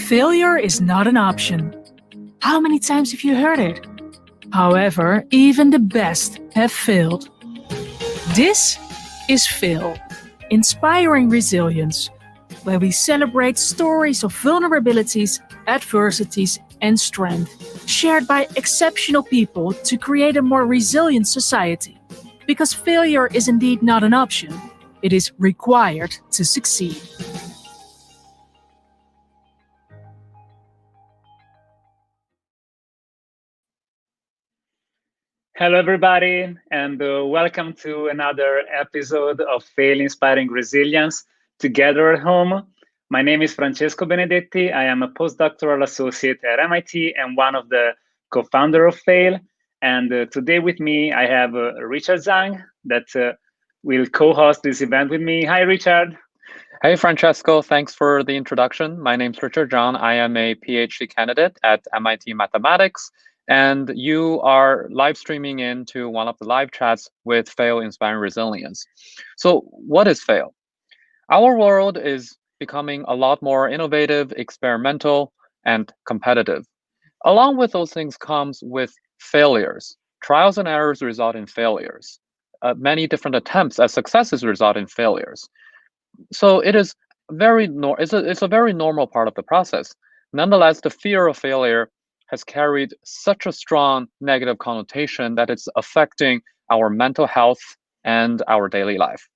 Failure is not an option. How many times have you heard it? However, even the best have failed. This is Fail, Inspiring Resilience, where we celebrate stories of vulnerabilities, adversities, and strength, shared by exceptional people to create a more resilient society. Because failure is indeed not an option, it is required to succeed. Hello, everybody, and welcome to another episode of Fail Inspiring Resilience Together at Home. My name is Francesco Benedetti. I am a postdoctoral associate at MIT and one of the co-founder of Fail. And today with me, I have Richard Zhang that will co-host this event with me. Hi, Richard. Hey, Francesco. Thanks for the introduction. My name's Richard Zhang. I am a PhD candidate at MIT Mathematics. And you are live streaming into one of the live chats with Fail Inspiring Resilience. So what is Fail? Our world is becoming a lot more innovative, experimental, and competitive. Along with those things comes with failures. Trials and errors result in failures. Many different attempts at successes result in failures. So it is it's a very normal part of the process. Nonetheless, the fear of failure has carried such a strong negative connotation that it's affecting our mental health and our daily life.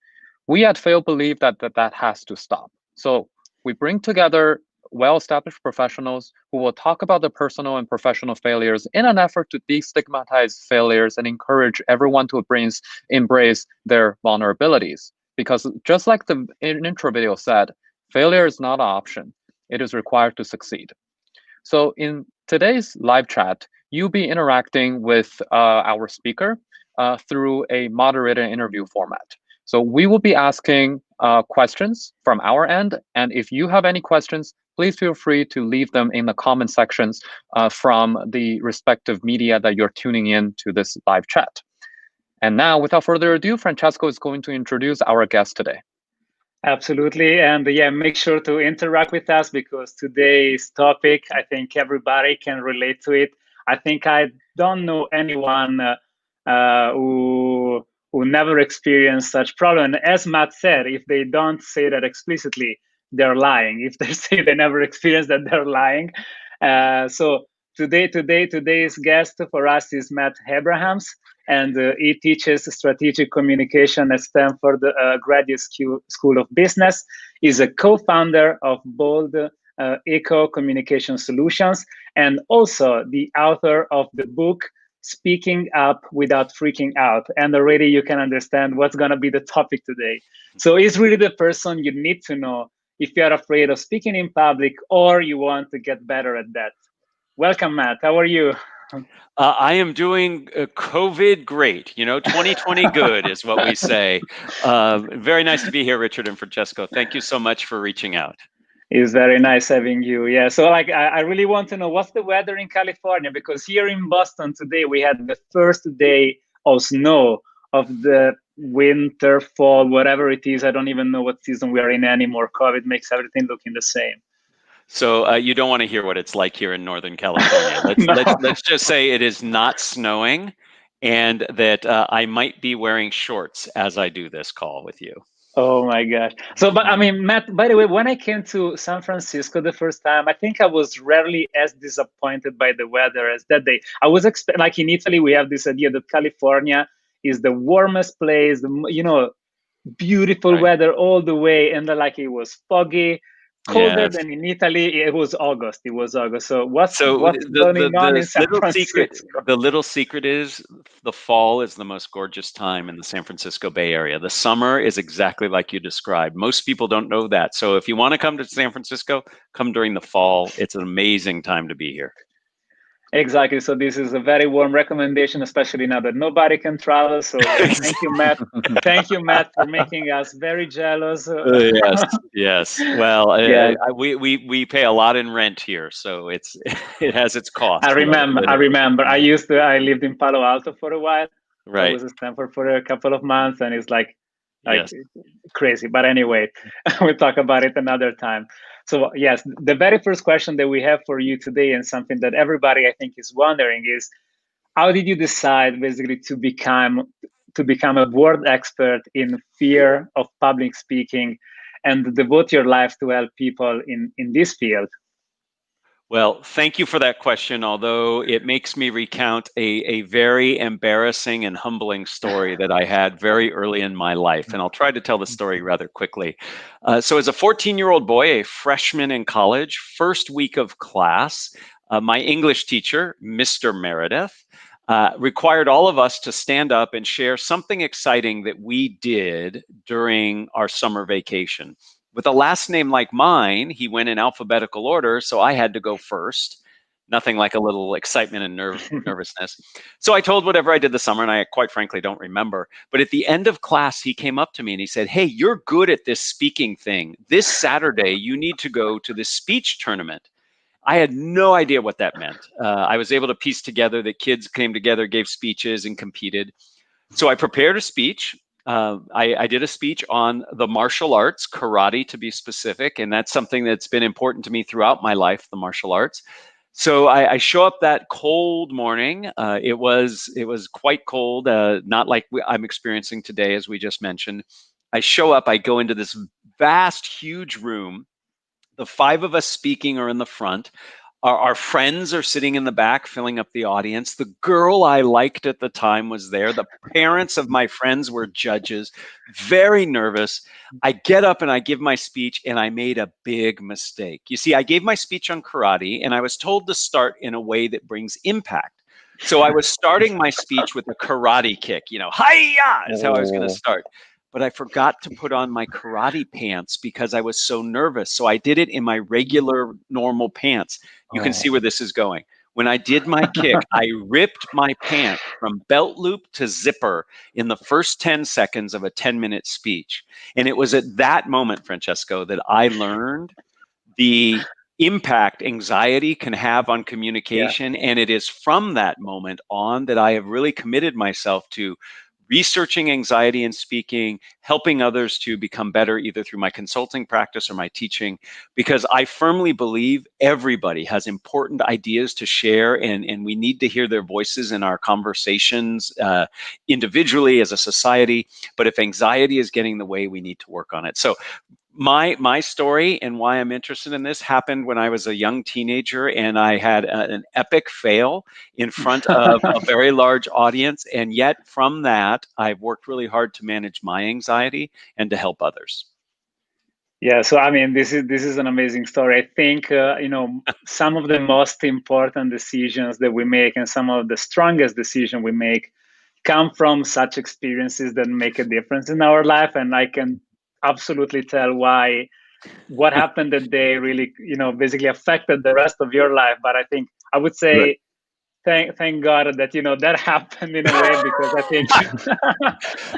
We at Fail believe that has to stop. So we bring together well-established professionals who will talk about the personal and professional failures in an effort to destigmatize failures and encourage everyone to embrace their vulnerabilities. Because just like the intro video said, failure is not an option. It is required to succeed. So in today's live chat, you'll be interacting with our speaker through a moderated interview format. So we will be asking questions from our end. And if you have any questions, please feel free to leave them in the comment sections from the respective media that you're tuning in to this live chat. And now, without further ado, Francesco is going to introduce our guest today. Absolutely. And yeah, make sure to interact with us because today's topic, I think everybody can relate to it. I think I don't know anyone who never experienced such problem. As Matt said, if they don't say that explicitly, they're lying. If they say they never experienced that, they're lying. So today's guest for us is Matt Abrahams. And he teaches strategic communication at Stanford Graduate School of Business. He's a co-founder of Bold Eco Communication Solutions and also the author of the book, Speaking Up Without Freaking Out. And already you can understand what's going to be the topic today. So he's really the person you need to know if you're afraid of speaking in public or you want to get better at that. Welcome, Matt. How are you? I am doing COVID great. 2020 good is what we say. Very nice to be here, Richard and Francesco. Thank you so much for reaching out. It's very nice having you. Yeah. So I really want to know what's the weather in California, because here in Boston today, we had the first day of snow of the winter, fall, whatever it is. I don't even know what season we are in anymore. COVID makes everything looking the same. So you don't want to hear what it's like here in Northern California. Let's just say it is not snowing and that I might be wearing shorts as I do this call with you. Oh my gosh. So, but I mean, Matt, by the way, when I came to San Francisco the first time, I think I was rarely as disappointed by the weather as that day. I was like in Italy, we have this idea that California is the warmest place, beautiful Right. weather all the way. And like it was foggy. Colder than in Italy. It was August. So what's going on in San Francisco? The little secret is the fall is the most gorgeous time in the San Francisco Bay Area. The summer is exactly like you described. Most people don't know that. So if you want to come to San Francisco, come during the fall. It's an amazing time to be here. Exactly. So this is a very warm recommendation, especially now that nobody can travel. So thank you, Matt. Thank you, Matt, for making us very jealous. Yes. Well, yeah. We pay a lot in rent here, so it has its cost. I remember. I lived in Palo Alto for a while. Right. I was in Stanford for a couple of months, and it's like crazy. But anyway, we'll talk about it another time. So yes, the very first question that we have for you today, and something that everybody I think is wondering, is how did you decide basically to become a world expert in fear of public speaking and devote your life to help people in this field? Well, thank you for that question, although it makes me recount a very embarrassing and humbling story that I had very early in my life. And I'll try to tell the story rather quickly. So as a 14-year-old boy, a freshman in college, first week of class, my English teacher, Mr. Meredith, required all of us to stand up and share something exciting that we did during our summer vacation. With a last name like mine, he went in alphabetical order, so I had to go first. Nothing like a little excitement and nervousness. So I told whatever I did this summer, and I quite frankly don't remember. But at the end of class, he came up to me and he said, "Hey, you're good at this speaking thing. This Saturday, you need to go to the speech tournament." I had no idea what that meant. I was able to piece together that kids came together, gave speeches, and competed. So I prepared a speech. I did a speech on the martial arts, karate to be specific, and that's something that's been important to me throughout my life, the martial arts. So I show up that cold morning. It was quite cold, not like I'm experiencing today, as we just mentioned. I show up. I go into this vast, huge room. The five of us speaking are in the front. Our friends are sitting in the back, filling up the audience. The girl I liked at the time was there. The parents of my friends were judges. Very nervous. I get up and I give my speech, and I made a big mistake. You see, I gave my speech on karate, and I was told to start in a way that brings impact. So I was starting my speech with a karate kick. Hi-ya is how I was going to start. But I forgot to put on my karate pants because I was so nervous. So I did it in my regular, normal pants. You can see where this is going. When I did my kick, I ripped my pants from belt loop to zipper in the first 10 seconds of a 10-minute speech. And it was at that moment, Francesco, that I learned the impact anxiety can have on communication. Yeah. And it is from that moment on that I have really committed myself to researching anxiety and speaking, helping others to become better, either through my consulting practice or my teaching, because I firmly believe everybody has important ideas to share, and we need to hear their voices in our conversations individually as a society. But if anxiety is getting in the way, we need to work on it. So my story and why I'm interested in this happened when I was a young teenager, and I had an epic fail in front of a very large audience. And yet from that, I've worked really hard to manage my anxiety and to help others. Yeah, so I mean, this is an amazing story. I think some of the most important decisions that we make, and some of the strongest decisions we make, come from such experiences that make a difference in our life. And I can absolutely tell why what happened that day really, basically affected the rest of your life. But I think I would say, right. Thank God that that happened in a way, because I think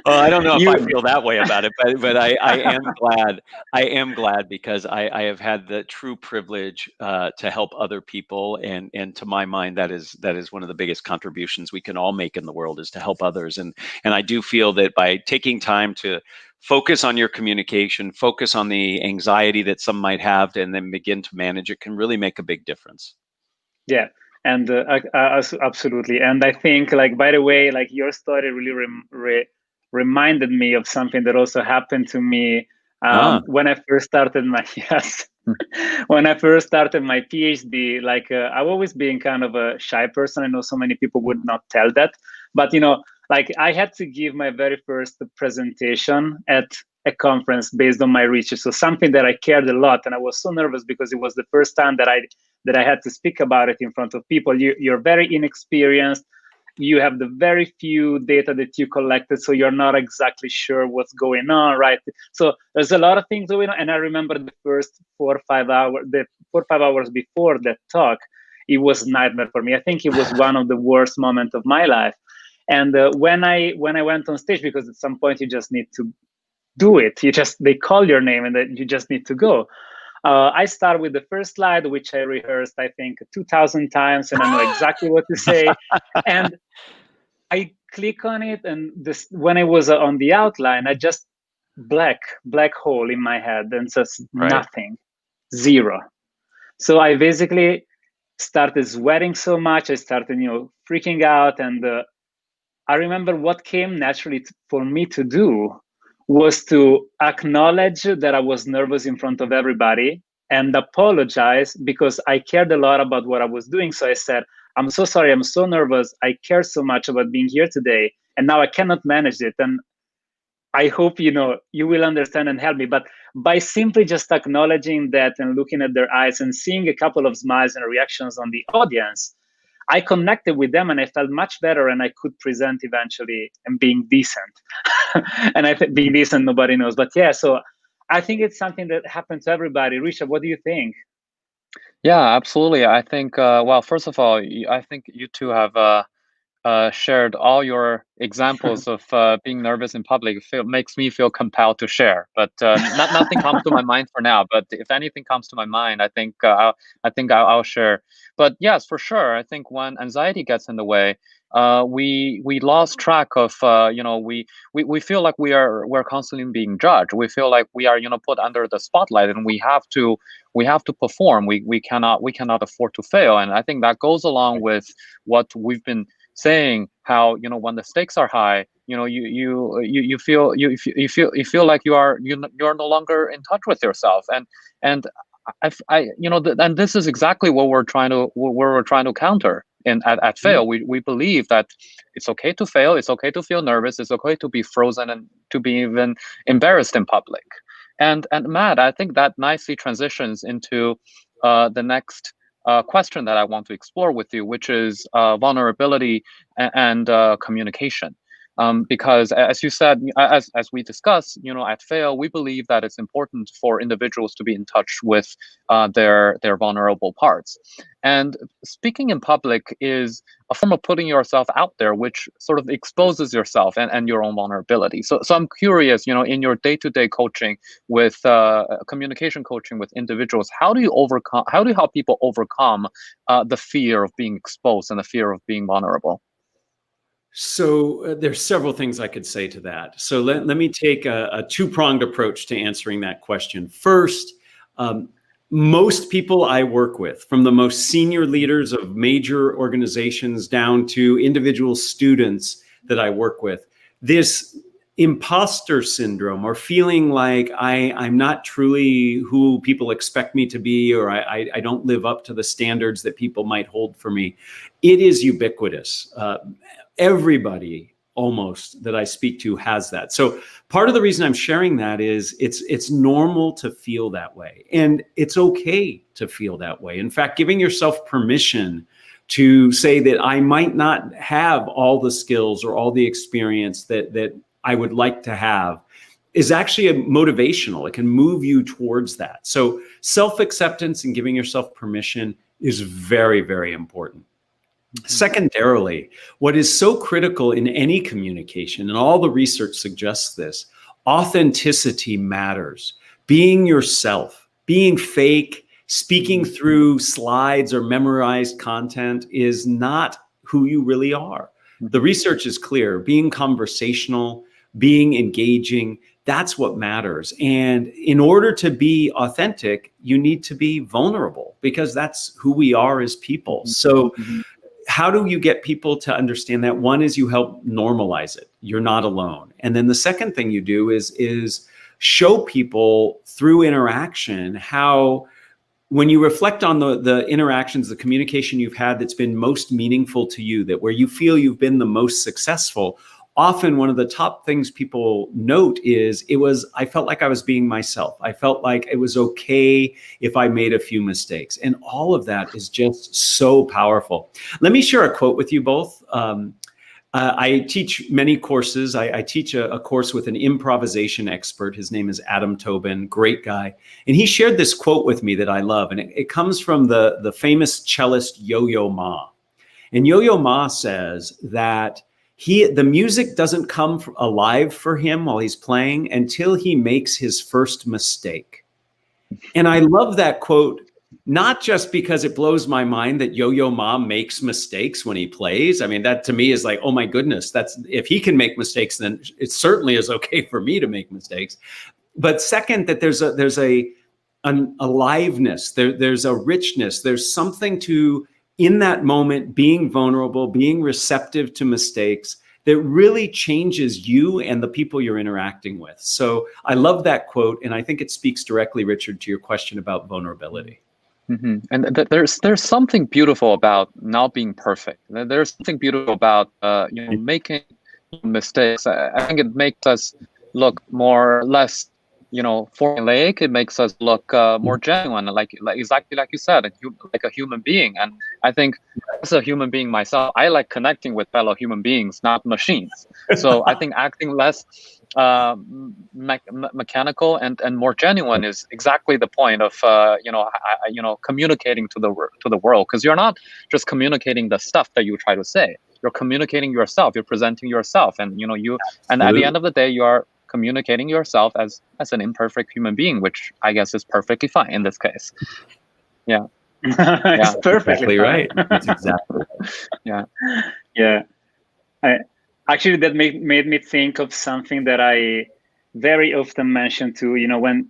well, I don't know if I feel that way about it, but I am glad. I am glad because I have had the true privilege to help other people, and to my mind, that is one of the biggest contributions we can all make in the world, is to help others. And I do feel that by taking time to focus on your communication, focus on the anxiety that some might have, and then begin to manage it, can really make a big difference. Yeah. And absolutely. And I think, by the way, your story really reminded me of something that also happened to me when I first started my when I first started my PhD. I've always been kind of a shy person. I know so many people would not tell that, but I had to give my very first presentation at a conference based on my research. So something that I cared a lot, and I was so nervous because it was the first time that I had to speak about it in front of people. You're very inexperienced. You have the very few data that you collected, so you're not exactly sure what's going on, right? So there's a lot of things going on. And I remember the first 4 or 5 hours before that talk, it was a nightmare for me. I think it was one of the worst moments of my life. And when I went on stage, because at some point you just need to do it. They call your name, and then you just need to go. I start with the first slide, which I rehearsed, I think, 2,000 times, and I know exactly what to say. And I click on it, and when I was on the outline, I just black hole in my head, and just nothing. Zero. So I basically started sweating so much. I started, freaking out. And I remember what came naturally for me to do was to acknowledge that I was nervous in front of everybody and apologize, because I cared a lot about what I was doing. So I said, I'm so sorry, I'm so nervous. I care so much about being here today, and now I cannot manage it. And I hope, you will understand and help me. But by simply just acknowledging that and looking at their eyes and seeing a couple of smiles and reactions on the audience, I connected with them and I felt much better, and I could present eventually and being decent. And I think being decent, nobody knows. But yeah, so I think it's something that happens to everybody. Risha, what do you think? Yeah, absolutely. I think, well, first of all, I think you two have shared all your examples of being nervous in public. Makes me feel compelled to share, but nothing comes to my mind for now. But if anything comes to my mind, I think I'll share. But yes, for sure, I think when anxiety gets in the way, we lost track of we feel like we're constantly being judged. We feel like we are put under the spotlight, and we have to perform. We cannot afford to fail. And I think that goes along with what we've been saying, how when the stakes are high, you feel like you're no longer in touch with yourself. And and this is exactly what we're trying to counter at Fail. We believe that it's okay to fail, it's okay to feel nervous, it's okay to be frozen and to be even embarrassed in public. And Matt, I think that nicely transitions into the next question that I want to explore with you, which is vulnerability and communication. Because as you said, as we discussed, at Fail, we believe that it's important for individuals to be in touch with their vulnerable parts. And speaking in public is a form of putting yourself out there, which sort of exposes yourself and your own vulnerability. So I'm curious, in your day-to-day coaching with communication coaching with individuals, how do you help people overcome the fear of being exposed and the fear of being vulnerable? So there's several things I could say to that. So let me take a two-pronged approach to answering that question. First, most people I work with, from the most senior leaders of major organizations down to individual students that I work with, this imposter syndrome, or feeling like I'm not truly who people expect me to be, or I don't live up to the standards that people might hold for me, it is ubiquitous. Everybody almost that I speak to has that. So part of the reason I'm sharing that is it's normal to feel that way, and it's okay to feel that way. In fact, giving yourself permission to say that I might not have all the skills or all the experience that I would like to have is actually motivational. It can move you towards that. So self-acceptance and giving yourself permission is very, very important. Secondarily, what is so critical in any communication, and all the research suggests this, authenticity matters. Being yourself, being fake, speaking through slides or memorized content is not who you really are. The research is clear. Being conversational, being engaging, that's what matters. And in order to be authentic, you need to be vulnerable, because that's who we are as people. So how do you get people to understand that? One is you help normalize it. You're not alone. And then the second thing you do is show people through interaction how, when you reflect on the interactions, the communication you've had that's been most meaningful to you, that where you feel you've been the most successful, often one of the top things people note is I felt like I was being myself. I felt like it was okay if I made a few mistakes. And all of that is just so powerful. Let me share a quote with you both. I teach many courses. I teach a course with an improvisation expert. His name is Adam Tobin, great guy. And he shared this quote with me that I love. And it comes from the famous cellist Yo-Yo Ma. And Yo-Yo Ma says that the music doesn't come alive for him while he's playing until he makes his first mistake. And I love that quote, not just because it blows my mind that Yo-Yo Ma makes mistakes when he plays. I mean, that to me is like, oh my goodness, if he can make mistakes, then it certainly is okay for me to make mistakes. But second, that there's a an aliveness. There's a richness. There's something to, in that moment, being vulnerable, being receptive to mistakes that really changes you and the people you're interacting with. So I love that quote, and I think it speaks directly, Richard, to your question about vulnerability. Mm-hmm. And there's something beautiful about not being perfect. There's something beautiful about making mistakes. I think it makes us look more or less formulaic. It makes us look more genuine, like exactly like you said, like a human being. And I think as a human being myself, I like connecting with fellow human beings, not machines. So I think acting less mechanical and more genuine is exactly the point of communicating to the world, because you're not just communicating the stuff that you try to say. You're communicating yourself. You're presenting yourself, and at the end of the day, you are communicating yourself as an imperfect human being, which I guess is perfectly fine in this case. Yeah. It's perfectly right. fine. That's exactly right. Yeah. Actually, that made me think of something that I very often mention to, when,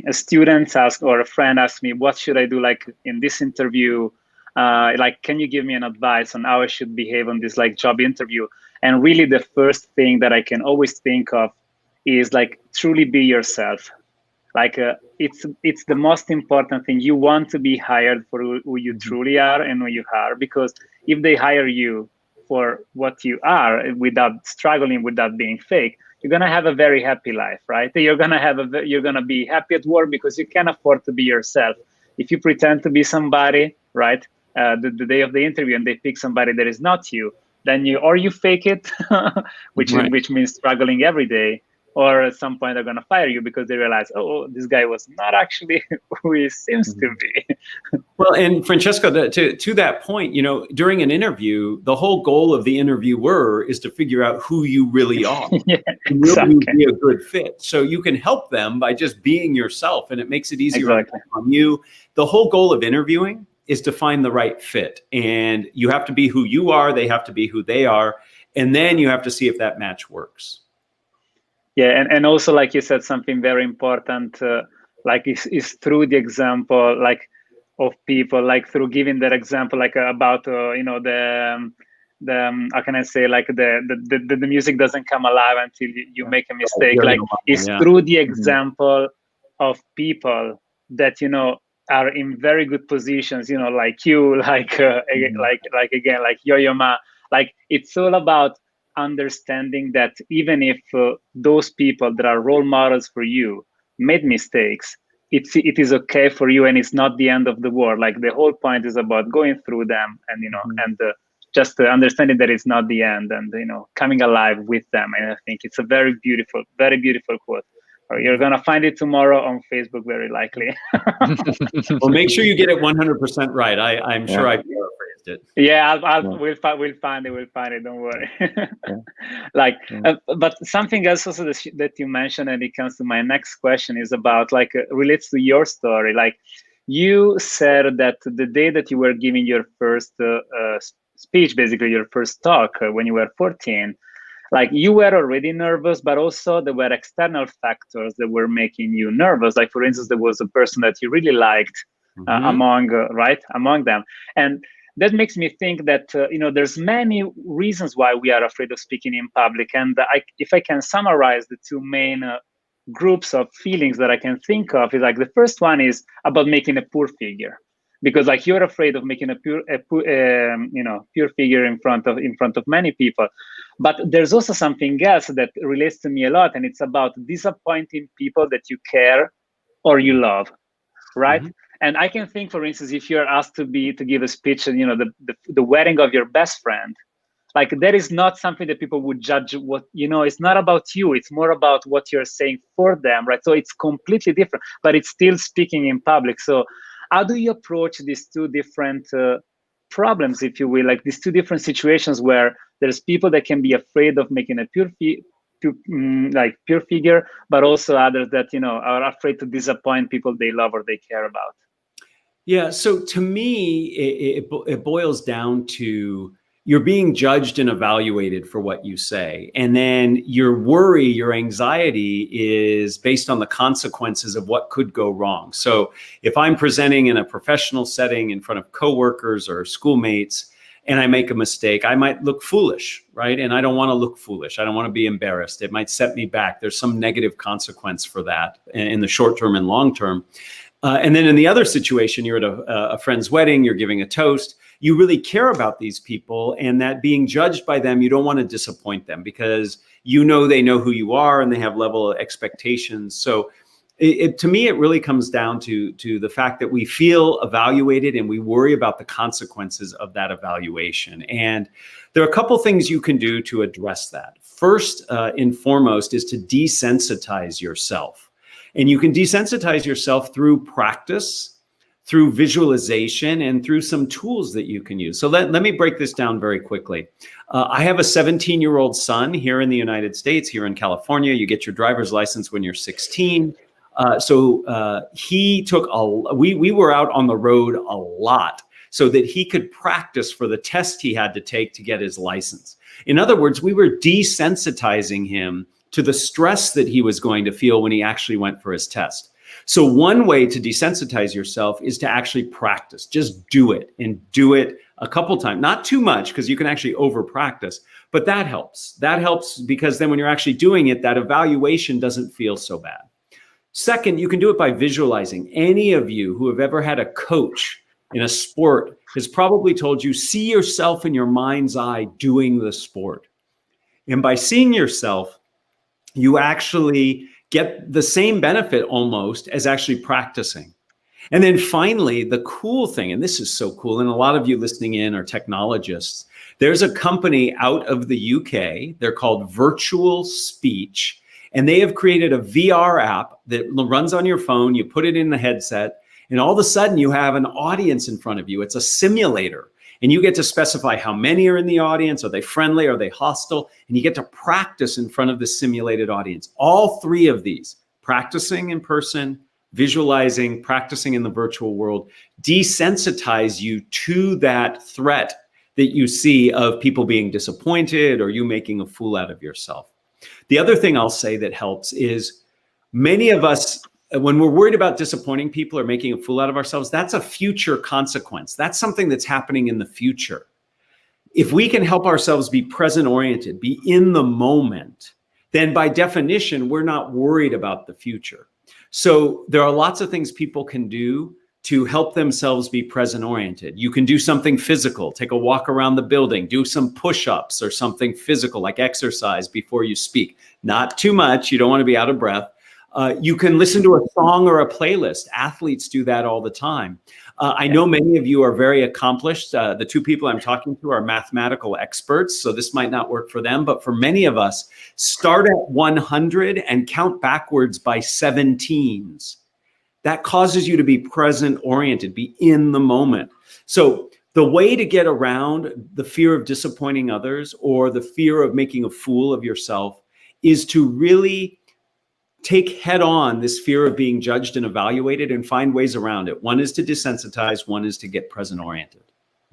a student asks or a friend asks me, what should I do, like in this interview? Like, can you give me an advice on how I should behave on this job interview? And really the first thing that I can always think of is truly be yourself. It's the most important thing. You want to be hired for who you truly are and who you are, because if they hire you for what you are without struggling, without being fake, you're gonna have a very happy life, right? You're gonna be happy at work because you can afford to be yourself. If you pretend to be somebody, right, the day of the interview, and they pick somebody that is not you, then you fake it, which means struggling every day. Or at some point they're going to fire you because they realize, oh, this guy was not actually who he seems to be. Well, and Francesco, to that point, during an interview, the whole goal of the interviewer is to figure out who you really are. Exactly. Will be a good fit. So you can help them by just being yourself, and it makes it easier on you. The whole goal of interviewing is to find the right fit, and you have to be who you are. They have to be who they are, and then you have to see if that match works. Yeah, and also, like you said, something very important, is through the example, of people, through giving that example, about the how can I say, the music doesn't come alive until you make a mistake. It's through the example of people that are in very good positions, like you, again, like Yo-Yo Ma. It's all about understanding that even if those people that are role models for you made mistakes, it is okay for you, and it's not the end of the world. The whole point is about going through them, and and just understanding that it's not the end, and coming alive with them. And I think it's a very beautiful quote. You're gonna find it tomorrow on Facebook, very likely. Well, make sure you get it 100% right. I'm sure I paraphrased it. Yeah, we'll find it. Don't worry. But something else also that you mentioned, and it comes to my next question, is about relates to your story. You said that the day that you were giving your first speech, basically your first talk, when you were 14, you were already nervous, but also there were external factors that were making you nervous. For instance, there was a person that you really liked among them, and that makes me think that there's many reasons why we are afraid of speaking in public. And if I can summarize the two main groups of feelings that I can think of, is the first one is about making a poor figure, because you're afraid of making a pure figure in front of many people. But there's also something else that relates to me a lot, and it's about disappointing people that you care or you love, right? And I can think, for instance, if you're asked to give a speech at the wedding of your best friend, that is not something that people would judge. What it's not about you, it's more about what you're saying for them, right? So it's completely different, but it's still speaking in public. So how do you approach these two different problems, if you will, these two different situations where there's people that can be afraid of making a pure figure, but also others that are afraid to disappoint people they love or they care about? Yeah, so to me, it boils down to you're being judged and evaluated for what you say. And then your worry, your anxiety is based on the consequences of what could go wrong. So if I'm presenting in a professional setting in front of coworkers or schoolmates, and I make a mistake, I might look foolish, right? And I don't want to look foolish. I don't want to be embarrassed. It might set me back. There's some negative consequence for that in the short term and long term. And then in the other situation, you're at a friend's wedding, you're giving a toast, you really care about these people, and that being judged by them, you don't want to disappoint them because you know they know who you are and they have level of expectations. So to me, it really comes down to the fact that we feel evaluated and we worry about the consequences of that evaluation. And there are a couple things you can do to address that. First and foremost is to desensitize yourself. And you can desensitize yourself through practice, through visualization, and through some tools that you can use. So let me break this down very quickly. I have a 17-year-old son here in the United States, here in California. You get your driver's license when you're 16. So he took we were out on the road a lot so that he could practice for the test he had to take to get his license. In other words, we were desensitizing him to the stress that he was going to feel when he actually went for his test. So one way to desensitize yourself is to actually practice. Just do it, and do it a couple times, not too much because you can actually over practice, but that helps. That helps because then when you're actually doing it, that evaluation doesn't feel so bad. Second, you can do it by visualizing. Any of you who have ever had a coach in a sport has probably told you, see yourself in your mind's eye doing the sport. And by seeing yourself, you actually get the same benefit almost as actually practicing. And then finally, the cool thing, and this is so cool, and a lot of you listening in are technologists, there's a company out of the UK, they're called Virtual Speech, and they have created a VR app that runs on your phone, you put it in the headset, and all of a sudden you have an audience in front of you. It's a simulator. And you get to specify how many are in the audience. Are they friendly? Are they hostile? And you get to practice in front of the simulated audience. All three of these, practicing in person, visualizing, practicing in the virtual world, desensitize you to that threat that you see of people being disappointed or you making a fool out of yourself. The other thing I'll say that helps is many of us, when we're worried about disappointing people or making a fool out of ourselves, that's a future consequence. That's something that's happening in the future. If we can help ourselves be present oriented, be in the moment, then by definition, we're not worried about the future. So there are lots of things people can do to help themselves be present oriented. You can do something physical, take a walk around the building, do some push-ups or something physical like exercise before you speak. Not too much, you don't want to be out of breath. You can listen to a song or a playlist. Athletes do that all the time. I know many of you are very accomplished. The two people I'm talking to are mathematical experts, so this might not work for them. But for many of us, start at 100 and count backwards by 17s. That causes you to be present oriented, be in the moment. So the way to get around the fear of disappointing others or the fear of making a fool of yourself is to really take head on this fear of being judged and evaluated and find ways around it. One is to desensitize, one is to get present oriented.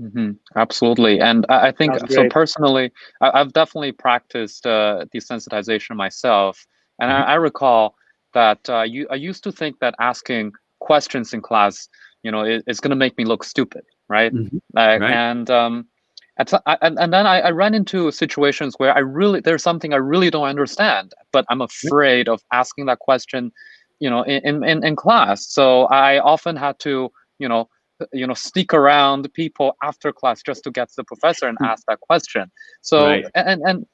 Mm-hmm. Absolutely. And I think, so personally, I've definitely practiced desensitization myself. And I recall that I used to think that asking questions in class, is going to make me look stupid, right? Mm-hmm. Right. And then I ran into situations where there's something I really don't understand, but I'm afraid of asking that question, in class. So I often had to, sneak around people after class just to get to the professor and ask that question. So, and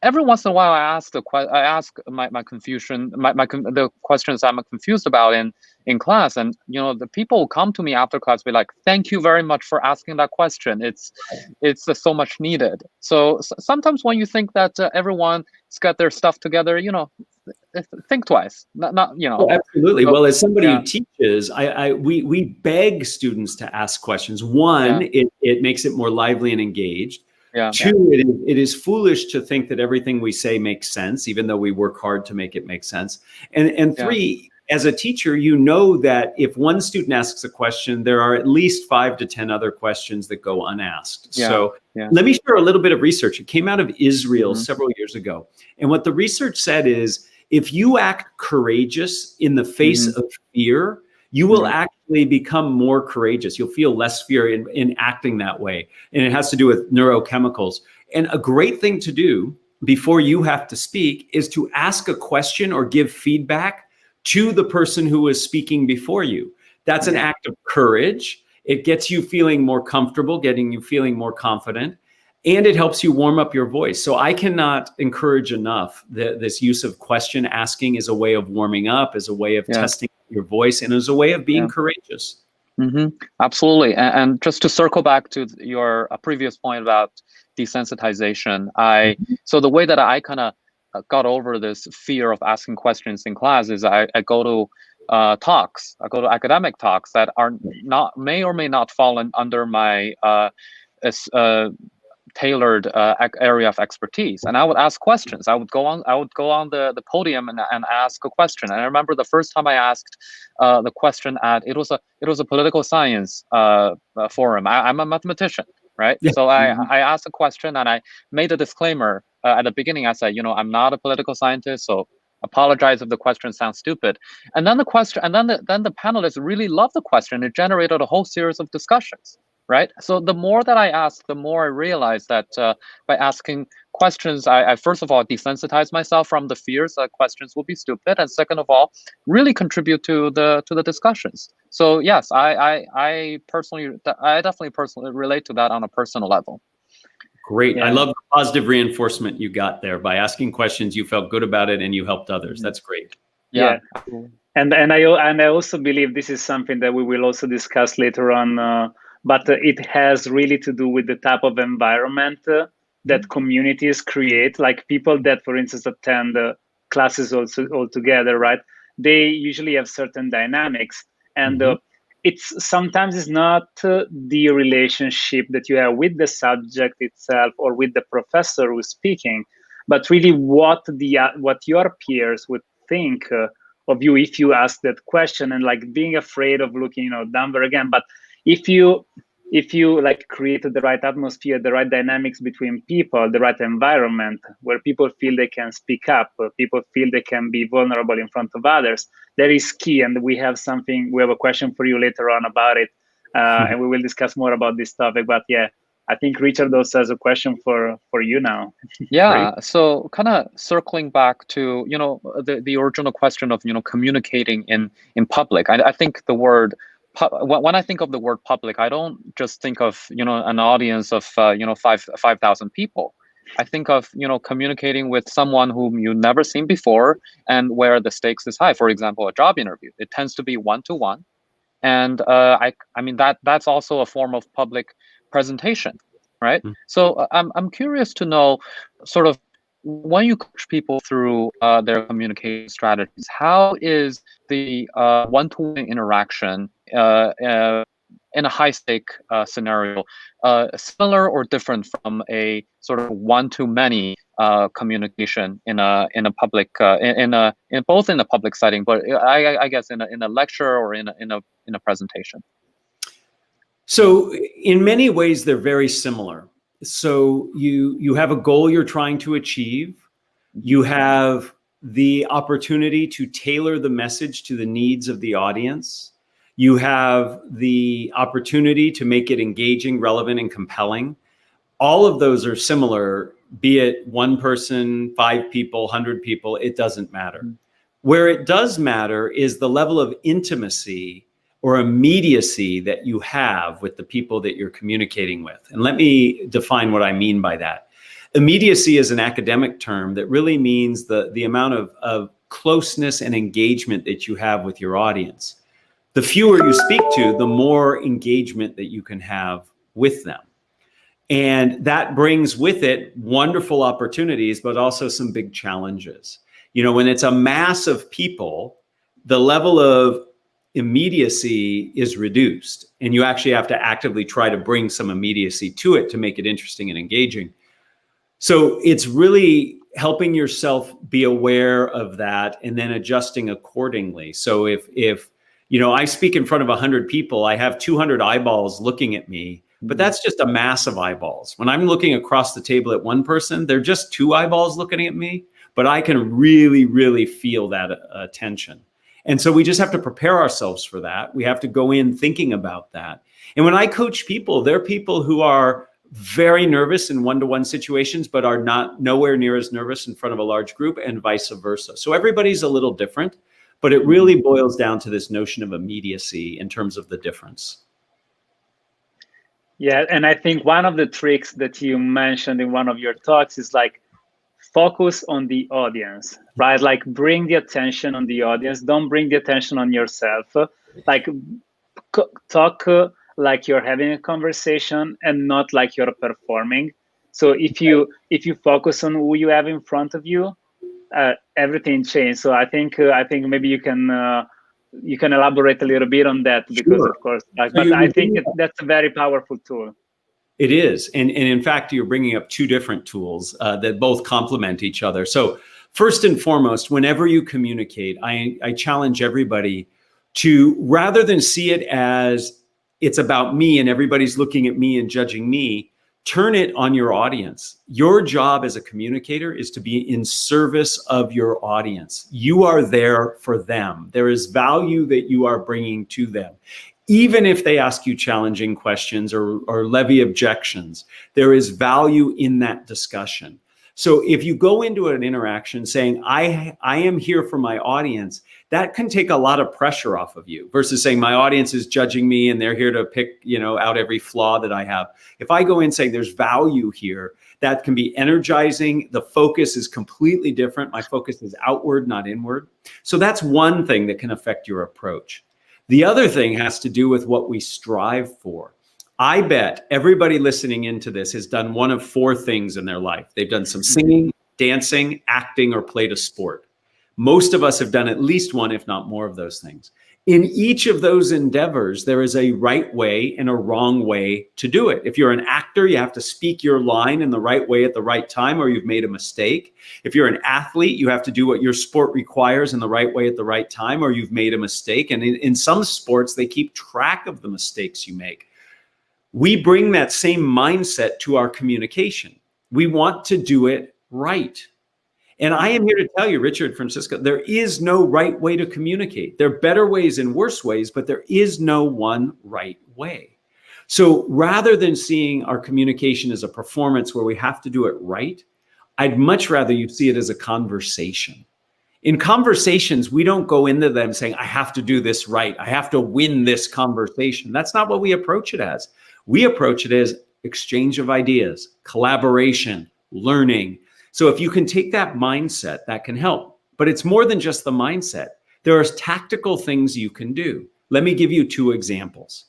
every once in a while I ask my confusion, the questions I'm confused about in class, and the people who come to me after class be like, "Thank you very much for asking that question. It's so much needed." So sometimes when you think that everyone's got their stuff together, think twice. Not. Oh, absolutely. So, well, as somebody who teaches, we beg students to ask questions. One, it makes it more lively and engaged. Yeah. Two, it is foolish to think that everything we say makes sense, even though we work hard to make it make sense. And three, as a teacher, you know that if one student asks a question, there are at least 5 to 10 other questions that go unasked. So let me share a little bit of research. It came out of Israel several years ago. And what the research said is, if you act courageous in the face of fear, you will actually become more courageous. You'll feel less fear in acting that way. And it has to do with neurochemicals. And a great thing to do before you have to speak is to ask a question or give feedback to the person who is speaking before you. That's an act of courage. It gets you feeling more comfortable, getting you feeling more confident, and it helps you warm up your voice. So I cannot encourage enough that this use of question asking is a way of warming up, as a way of testing your voice, and as a way of being courageous. Absolutely. And just to circle back to your previous point about desensitization, so the way that I kind of got over this fear of asking questions in class is I go to talks. I go to academic talks that are may or may not fall under my tailored area of expertise, and I would ask questions. I would go on the podium and ask a question. And I remember the first time I asked the question it was a political science forum. I'm a mathematician, right? So I asked a question and I made a disclaimer at the beginning. I said, I'm not a political scientist, so apologize if the question sounds stupid. And then the panelists really loved the question. It generated a whole series of discussions. Right. So the more that I ask, the more I realize that by asking questions, I first of all desensitize myself from the fears that questions will be stupid, and second of all, really contribute to the discussions. So yes, I definitely personally relate to that on a personal level. Great. I love the positive reinforcement you got there. By asking questions, you felt good about it and you helped others. That's great. Yeah. And I also believe this is something that we will also discuss later on. But it has really to do with the type of environment that communities create. Like people that, for instance, attend classes all together, right? They usually have certain dynamics, and sometimes it's not the relationship that you have with the subject itself or with the professor who's speaking, but really what your peers would think of you if you ask that question, and like being afraid of looking dumber again. But if you like created the right atmosphere, the right dynamics between people, the right environment where people feel they can speak up, where people feel they can be vulnerable in front of others, that is key. And we have a question for you later on about it, and we will discuss more about this topic. But I think Richard also has a question for you now. So kind of circling back to the original question of communicating in public. I think the word when I think of the word public, I don't just think of an audience of 5,000 people. I think of communicating with someone whom you've never seen before and where the stakes is high. For example, a job interview, it tends to be one-to-one, and I mean that's also a form of public presentation, right? So I'm curious to know, sort of, when you coach people through their communication strategies, how is the one-to-one interaction in a high-stake scenario similar or different from a sort of one-to-many communication in a public in both in a public setting, but I guess in a lecture or in a presentation? So in many ways, they're very similar. So you have a goal you're trying to achieve. You have the opportunity to tailor the message to the needs of the audience. You have the opportunity to make it engaging, relevant, and compelling. All of those are similar, be it one person, 5 people, 100 people, it doesn't matter. Where it does matter is the level of intimacy or immediacy that you have with the people that you're communicating with. And let me define what I mean by that. Immediacy is an academic term that really means the amount of closeness and engagement that you have with your audience. The fewer you speak to, the more engagement that you can have with them. And that brings with it wonderful opportunities, but also some big challenges. When it's a mass of people, the level of immediacy is reduced, and you actually have to actively try to bring some immediacy to it to make it interesting and engaging. So it's really helping yourself be aware of that and then adjusting accordingly. So if I speak in front of 100 people, I have 200 eyeballs looking at me, but that's just a mass of eyeballs. When I'm looking across the table at one person, they're just 2 eyeballs looking at me, but I can really, really feel that attention. And so we just have to prepare ourselves for that. We have to go in thinking about that. And when I coach people, they're people who are very nervous in one-to-one situations, but are nowhere near as nervous in front of a large group, and vice versa. So everybody's a little different, but it really boils down to this notion of immediacy in terms of the difference. Yeah, and I think one of the tricks that you mentioned in one of your talks is like focus on the audience, right? Like bring the attention on the audience. Don't bring the attention on yourself. Like talk like you're having a conversation and not like you're performing. So if you focus on who you have in front of you, everything changes. So I think maybe you can elaborate a little bit on that, because Sure. of course, but I think that's a very powerful tool. It is. And in fact, you're bringing up 2 different tools that both complement each other. So first and foremost, whenever you communicate, I challenge everybody to, rather than see it as it's about me and everybody's looking at me and judging me, turn it on your audience. Your job as a communicator is to be in service of your audience. You are there for them. There is value that you are bringing to them. Even if they ask you challenging questions or levy objections, there is value in that discussion. So if you go into an interaction saying, I am here for my audience, that can take a lot of pressure off of you, versus saying my audience is judging me and they're here to pick, out every flaw that I have. If I go in saying there's value here, that can be energizing. The focus is completely different. My focus is outward, not inward. So that's one thing that can affect your approach. The other thing has to do with what we strive for. I bet everybody listening into this has done one of 4 things in their life. They've done some singing, dancing, acting, or played a sport. Most of us have done at least one, if not more, of those things. In each of those endeavors, there is a right way and a wrong way to do it. If you're an actor, you have to speak your line in the right way at the right time, or you've made a mistake. If you're an athlete, you have to do what your sport requires in the right way at the right time, or you've made a mistake. And in some sports, they keep track of the mistakes you make. We bring that same mindset to our communication. We want to do it right. And I am here to tell you, Richard, Francisco, there is no right way to communicate. There are better ways and worse ways, but there is no one right way. So rather than seeing our communication as a performance where we have to do it right, I'd much rather you see it as a conversation. In conversations, we don't go into them saying, I have to do this right. I have to win this conversation. That's not what we approach it as. We approach it as exchange of ideas, collaboration, learning. So if you can take that mindset, that can help. But it's more than just the mindset. There are tactical things you can do. Let me give you 2 examples.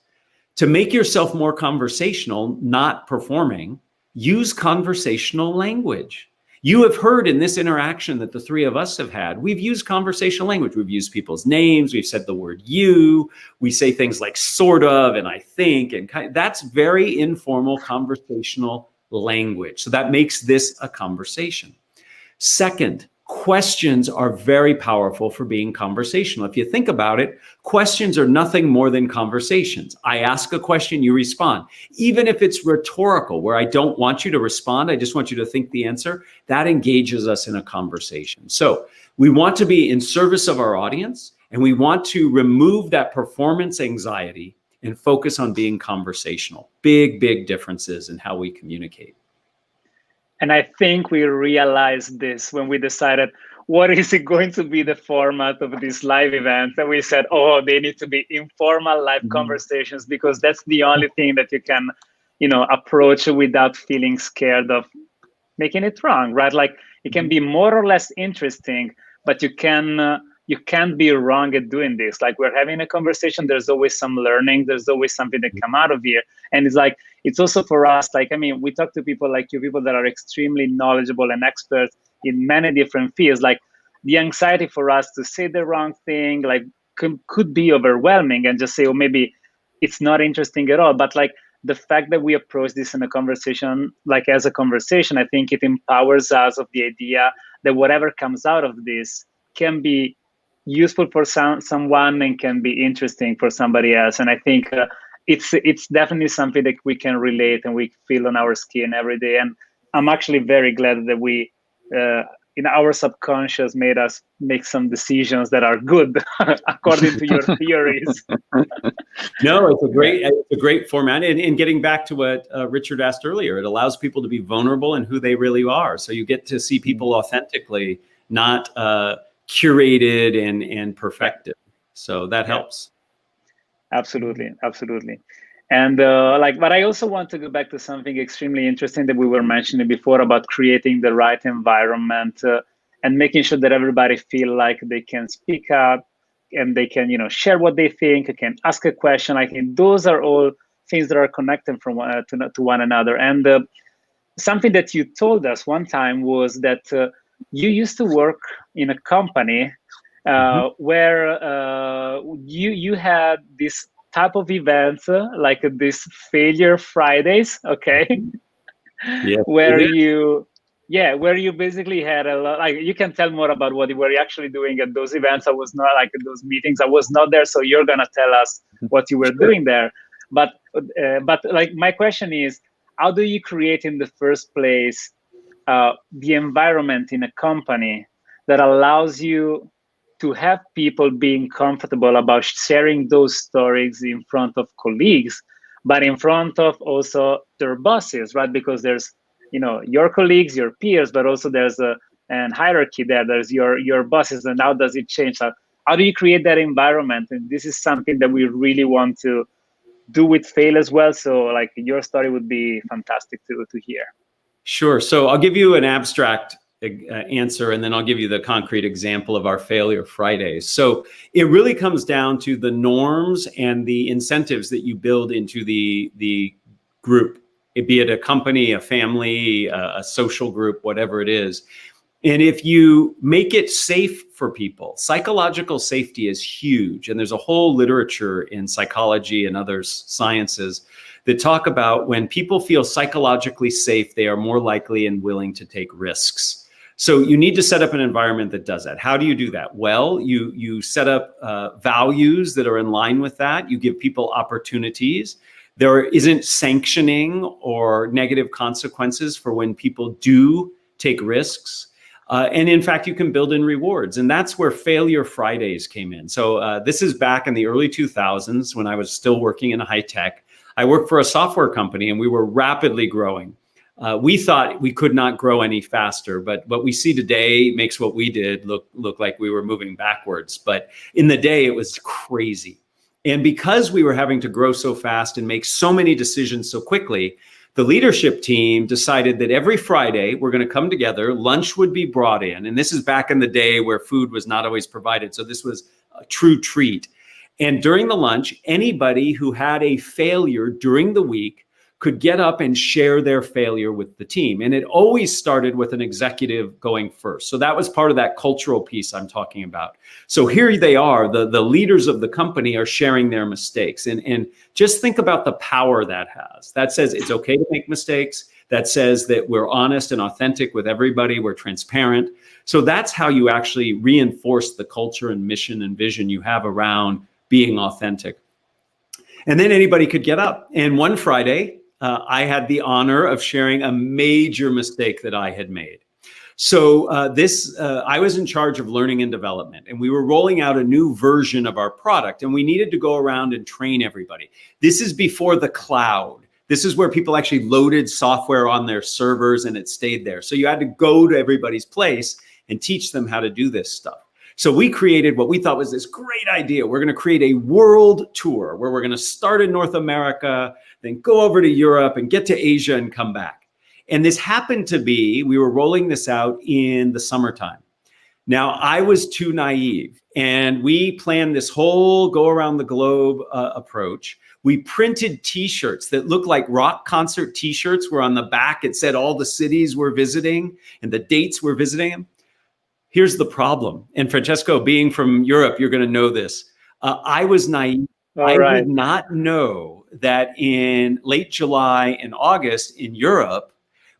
To make yourself more conversational, not performing, use conversational language. You have heard in this interaction that the 3 of us have had, we've used conversational language. We've used people's names. We've said the word you. We say things like sort of and I think, and that's very informal conversational language. So that makes this a conversation. Second, questions are very powerful for being conversational. If you think about it, questions are nothing more than conversations. I ask a question, you respond. Even if it's rhetorical, where I don't want you to respond, I just want you to think the answer, that engages us in a conversation. So we want to be in service of our audience, and we want to remove that performance anxiety and focus on being conversational. Big, big differences in how we communicate. And I think we realized this when we decided, what is it going to be the format of this live event? And we said, oh, they need to be informal live conversations, because that's the only thing that you can, approach without feeling scared of making it wrong, right? Like it can be more or less interesting, but you can't be wrong at doing this. Like we're having a conversation, there's always some learning, there's always something that come out of here. And it's also for us, we talk to people like you, people that are extremely knowledgeable and experts in many different fields. Like the anxiety for us to say the wrong thing, could be overwhelming and just say, oh, maybe it's not interesting at all. But the fact that we approach this in a conversation, like as a conversation, I think it empowers us of the idea that whatever comes out of this can be useful for someone and can be interesting for somebody else. And I think it's definitely something that we can relate and we feel on our skin every day. And I'm actually very glad that we, in our subconscious, made us make some decisions that are good according to your theories. No, it's a great format. And getting back to what Richard asked earlier, it allows people to be vulnerable in who they really are. So you get to see people authentically, not curated and perfected. So that helps. Absolutely. And but I also want to go back to something extremely interesting that we were mentioning before about creating the right environment and making sure that everybody feel like they can speak up and they can, share what they think, can ask a question. I think those are all things that are connected from to one another. And something that you told us one time was that you used to work in a company where you had this type of events like this failure Fridays, okay? Yeah. where you basically had a lot, like, you can tell more about what you were actually doing at those events. I was not, like, at those meetings, I was not there, so you're gonna tell us what you were doing there. But like, my question is, how do you create in the first place the environment in a company that allows you to have people being comfortable about sharing those stories in front of colleagues, but in front of also their bosses, right? Because there's, your colleagues, your peers, but also there's an hierarchy there. There's your bosses, and how does it change? How do you create that environment? And this is something that we really want to do with Fail as well. So, like, your story would be fantastic to hear. Sure. So I'll give you an abstract answer, and then I'll give you the concrete example of our Failure Fridays. So it really comes down to the norms and the incentives that you build into the group, be it a company, a family, a social group, whatever it is. And if you make it safe for people, psychological safety is huge. And there's a whole literature in psychology and other sciences that talk about when people feel psychologically safe, they are more likely and willing to take risks. So you need to set up an environment that does that. How do you do that? Well, you set up values that are in line with that. You give people opportunities. There isn't sanctioning or negative consequences for when people do take risks. And in fact, you can build in rewards. And that's where Failure Fridays came in. So this is back in the early 2000s when I was still working in high tech. I worked for a software company and we were rapidly growing. We thought we could not grow any faster, but what we see today makes what we did look like we were moving backwards. But in the day, it was crazy. And because we were having to grow so fast and make so many decisions so quickly, the leadership team decided that every Friday we're going to come together, lunch would be brought in. And this is back in the day where food was not always provided. So this was a true treat. And during the lunch, anybody who had a failure during the week could get up and share their failure with the team. And it always started with an executive going first. So that was part of that cultural piece I'm talking about. So here they are, the leaders of the company are sharing their mistakes. And just think about the power that has. That says it's okay to make mistakes. That says that we're honest and authentic with everybody. We're transparent. So that's how you actually reinforce the culture and mission and vision you have around being authentic. And then anybody could get up. And one Friday, I had the honor of sharing a major mistake that I had made. So I was in charge of learning and development, and we were rolling out a new version of our product, and we needed to go around and train everybody. This is before the cloud. This is where people actually loaded software on their servers and it stayed there. So you had to go to everybody's place and teach them how to do this stuff. So we created what we thought was this great idea. We're going to create a world tour where we're going to start in North America, then go over to Europe and get to Asia and come back. And this happened to be, we were rolling this out in the summertime. Now, I was too naive, and we planned this whole go around the globe approach. We printed T-shirts that looked like rock concert T-shirts, where on the back it said all the cities we're visiting and the dates we're visiting them. Here's the problem. And Francesco, being from Europe, you're going to know this. I was naive All right. did not know that in late July and August in Europe,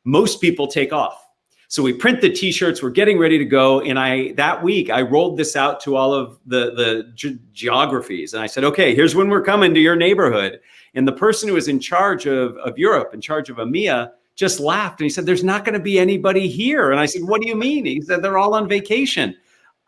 most people take off. So we print the t-shirts, we're getting ready to go. And that week I rolled this out to all of the geographies. And I said, okay, here's when we're coming to your neighborhood. And the person who was in charge of Europe, in charge of EMEA, just laughed. And he said, there's not going to be anybody here. And I said, what do you mean? He said, they're all on vacation.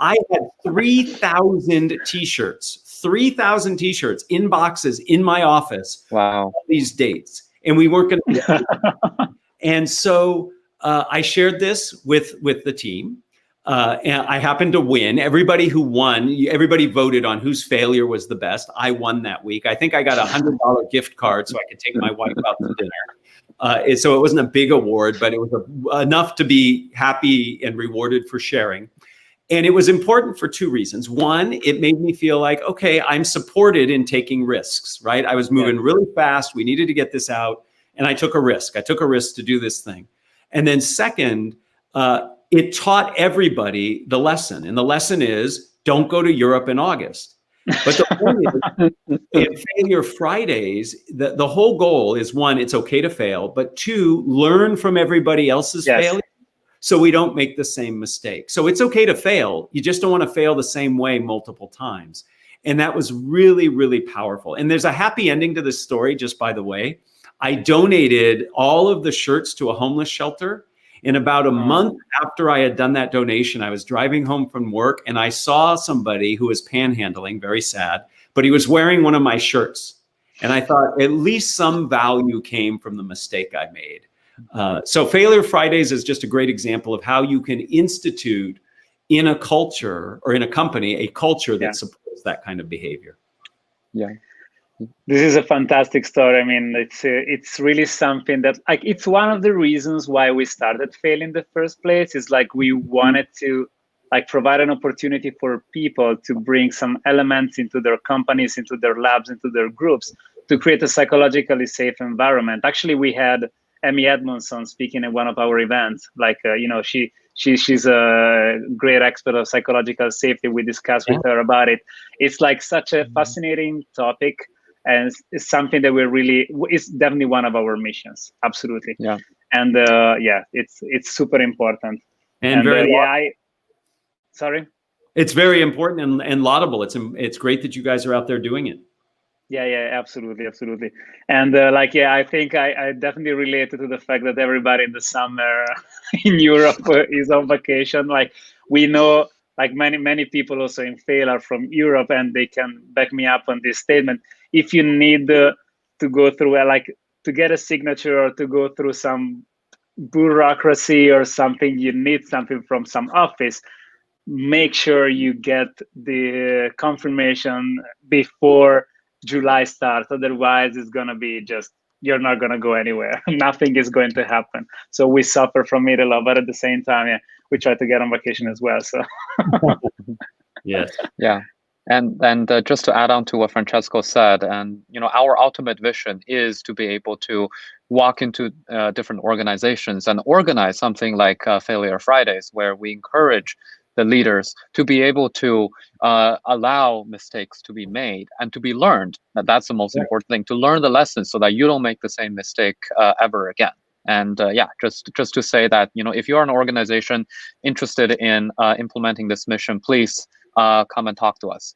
I had 3,000 t-shirts, 3,000 t-shirts in boxes in my office. Wow. These dates. And we weren't going to. And so I shared this with the team. And I happened to win. Everybody who won, everybody voted on whose failure was the best. I won that week. I think I got $100 gift card so I could take my wife out to dinner. So it wasn't a big award, but it was enough to be happy and rewarded for sharing. And it was important for two reasons. One, it made me feel like, okay, I'm supported in taking risks, right? I was moving really fast. We needed to get this out. And I took a risk. I took a risk to do this thing. And then second, it taught everybody the lesson. And the lesson is, don't go to Europe in August. But the point is, in Failure Fridays, the whole goal is, one, it's okay to fail. But two, learn from everybody else's failure, so we don't make the same mistake. So it's okay to fail. You just don't want to fail the same way multiple times. And that was really, really powerful. And there's a happy ending to this story, just by the way. I donated all of the shirts to a homeless shelter. And about a month after I had done that donation, I was driving home from work and I saw somebody who was panhandling, very sad, but he was wearing one of my shirts. And I thought, at least some value came from the mistake I made. So Failure Fridays is just a great example of how you can institute in a culture or in a company, a culture that supports that kind of behavior. Yeah. This is a fantastic story. I mean, it's really something that, like, it's one of the reasons why we started Fail in the first place. Is like we wanted to provide an opportunity for people to bring some elements into their companies, into their labs, into their groups, to create a psychologically safe environment. Actually, we had Emmy Edmondson speaking at one of our events. She's a great expert of psychological safety. We discussed with her about it. It's like such a fascinating topic, and it's something that it's definitely one of our missions. Absolutely. Yeah. And it's super important. And very sorry. It's very important and laudable. It's great that you guys are out there doing it. Yeah, absolutely. And I think I definitely related to the fact that everybody in the summer in Europe is on vacation. Like, we know, like, many people also in Fail are from Europe, and they can back me up on this statement. If you need to go through to get a signature or to go through some bureaucracy or something, you need something from some office, make sure you get the confirmation before July starts. Otherwise, it's going to be you're not going to go anywhere. Nothing is going to happen. So we suffer from it a lot, but at the same time, we try to get on vacation as well. So yes. Yeah. And just to add on to what Francesco said, and our ultimate vision is to be able to walk into different organizations and organize something like Failure Fridays, where we encourage the leaders to be able to allow mistakes to be made and to be learned. That's the most important thing, to learn the lessons so that you don't make the same mistake ever again. And just to say that, if you're an organization interested in implementing this mission, please come and talk to us.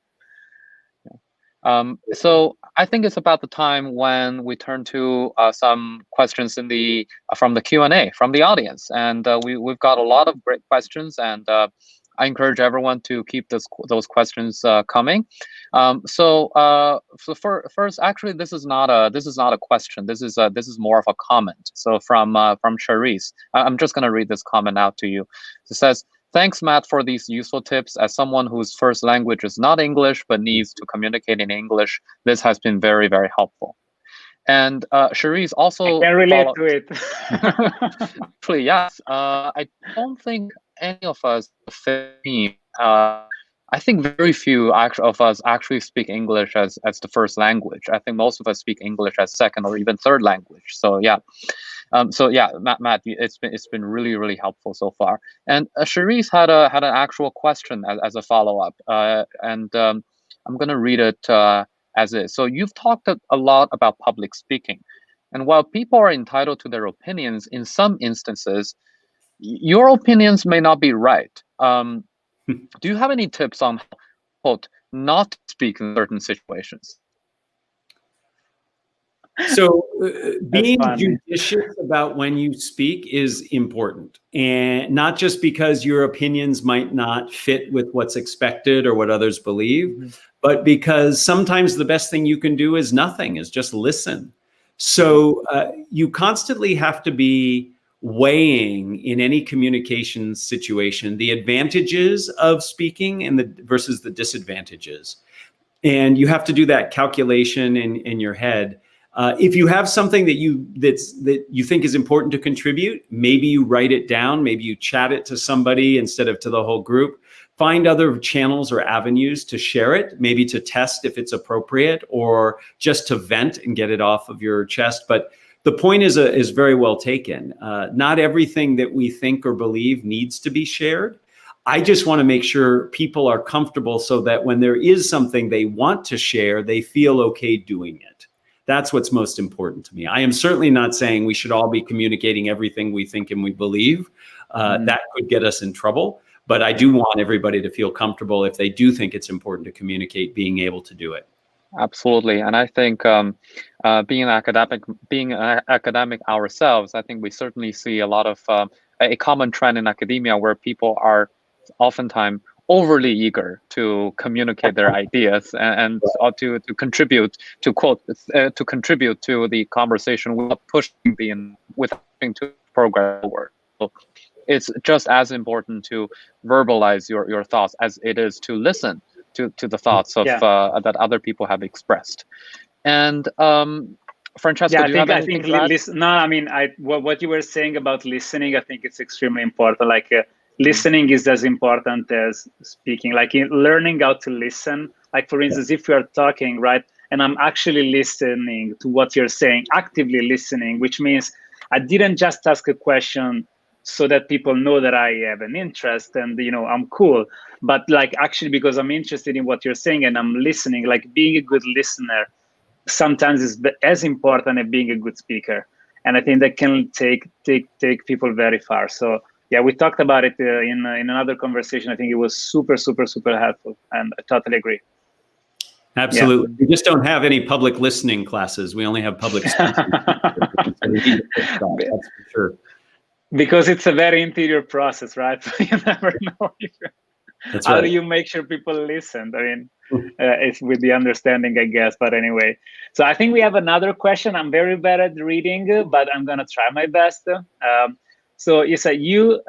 So I think it's about the time when we turn to some questions from the Q&A from the audience, and we've got a lot of great questions, and I encourage everyone to keep those questions coming. So first, actually, this is not a question. This is more of a comment. So from Charisse, I'm just going to read this comment out to you. It says, "Thanks, Matt, for these useful tips. As someone whose first language is not English but needs to communicate in English, this has been very, very helpful." And Charisse also I can relate to it. Actually, yes. I don't think any of us team. I think very few of us actually speak English as the first language. I think most of us speak English as second or even third language. So yeah. Matt, it's been really, really helpful so far. And Charisse had an actual question as a follow-up, and I'm going to read it as is. So you've talked a lot about public speaking. And while people are entitled to their opinions, in some instances, your opinions may not be right. Do you have any tips on how not to speak in certain situations? So being funny. judicious about when you speak is important, and not just because your opinions might not fit with what's expected or what others believe, but because sometimes the best thing you can do is nothing, is just listen. So you constantly have to be weighing in any communication situation the advantages of speaking and versus the disadvantages. And you have to do that calculation in your head. If you have something that you think is important to contribute, maybe you write it down, maybe you chat it to somebody instead of to the whole group. Find other channels or avenues to share it, maybe to test if it's appropriate, or just to vent and get it off of your chest. But the point is very well taken. Not everything that we think or believe needs to be shared. I just want to make sure people are comfortable so that when there is something they want to share, they feel okay doing it. That's what's most important to me. I am certainly not saying we should all be communicating everything we think and we believe. That could get us in trouble. But I do want everybody to feel comfortable, if they do think it's important to communicate, being able to do it. Absolutely. And I think being an academic ourselves, I think we certainly see a lot of a common trend in academia where people are oftentimes overly eager to communicate their ideas and to contribute to contribute to the conversation without pushing without having to progress forward. So it's just as important to verbalize your thoughts as it is to listen to the thoughts of that other people have expressed. And Francesco, do you have anything to add? What you were saying about listening, I think it's extremely important. Like listening is as important as speaking. Like learning how to listen. Like for instance, if you are talking, right, and I'm actually listening to what you're saying, actively listening, which means I didn't just ask a question so that people know that I have an interest and I'm cool, but like actually because I'm interested in what you're saying and I'm listening. Like being a good listener sometimes is as important as being a good speaker, and I think that can take people very far. So yeah, we talked about it in another conversation. I think it was super helpful, and I totally agree. Absolutely. We just don't have any public listening classes. We only have public speaking. That's for sure. Because it's a very interior process, right? You never know. How do you make sure people listen? I mean, it's with the understanding, I guess. But anyway, so I think we have another question. I'm very bad at reading, but I'm going to try my best. So you said you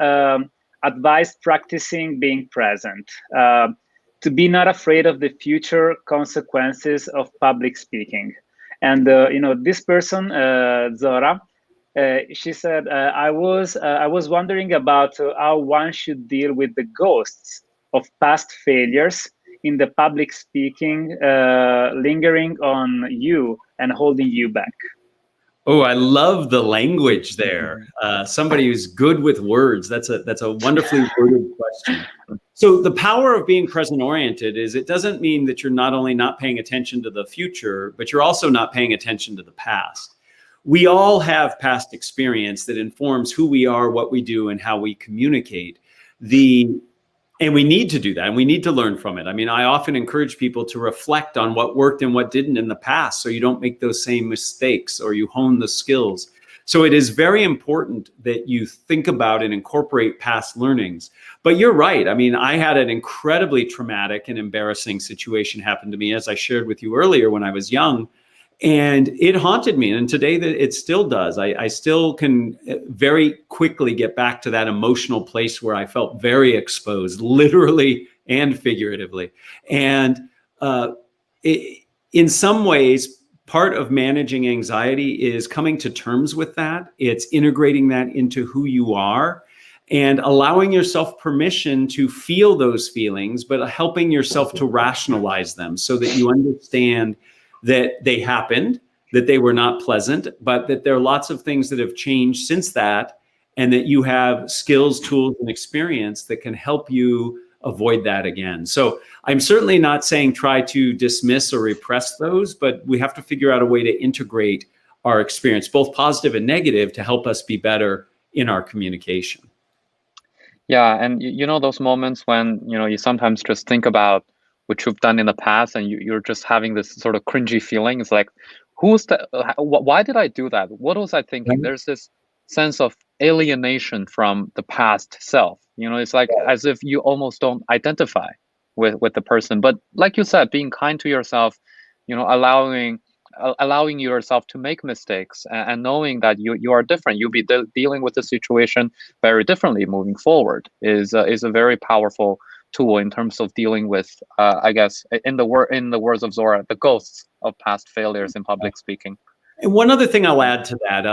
advised practicing being present, to be not afraid of the future consequences of public speaking. And, this person, Zora, she said, I was wondering about how one should deal with the ghosts of past failures in the public speaking, lingering on you and holding you back. Oh, I love the language there. Somebody who's good with words. That's a wonderfully worded question. So the power of being present oriented is it doesn't mean that you're not only not paying attention to the future, but you're also not paying attention to the past. We all have past experience that informs who we are, what we do, and how we communicate. And we need to do that, and we need to learn from it. I mean, I often encourage people to reflect on what worked and what didn't in the past, so you don't make those same mistakes, or you hone the skills. So it is very important that you think about and incorporate past learnings. But you're right. I mean, I had an incredibly traumatic and embarrassing situation happen to me, as I shared with you earlier, when I was young. And it haunted me. And today it still does. I still can very quickly get back to that emotional place where I felt very exposed, literally and figuratively. And in some ways, part of managing anxiety is coming to terms with that. It's integrating that into who you are and allowing yourself permission to feel those feelings, but helping yourself to rationalize them so that you understand that they happened, that they were not pleasant, but that there are lots of things that have changed since that, and that you have skills, tools, and experience that can help you avoid that again. So I'm certainly not saying try to dismiss or repress those, but we have to figure out a way to integrate our experience, both positive and negative, to help us be better in our communication. Yeah, and you know those moments when you sometimes just think about what you've done in the past, and you're just having this sort of cringy feeling. It's like, why did I do that? What was I thinking? Right. There's this sense of alienation from the past self. It's like as if you almost don't identify with the person. But like you said, being kind to yourself, allowing yourself to make mistakes, and knowing that you are different, you'll be dealing with the situation very differently moving forward is a very powerful tool in terms of dealing with, I guess, in the words of Zora, the ghosts of past failures in public speaking. And one other thing I'll add to that,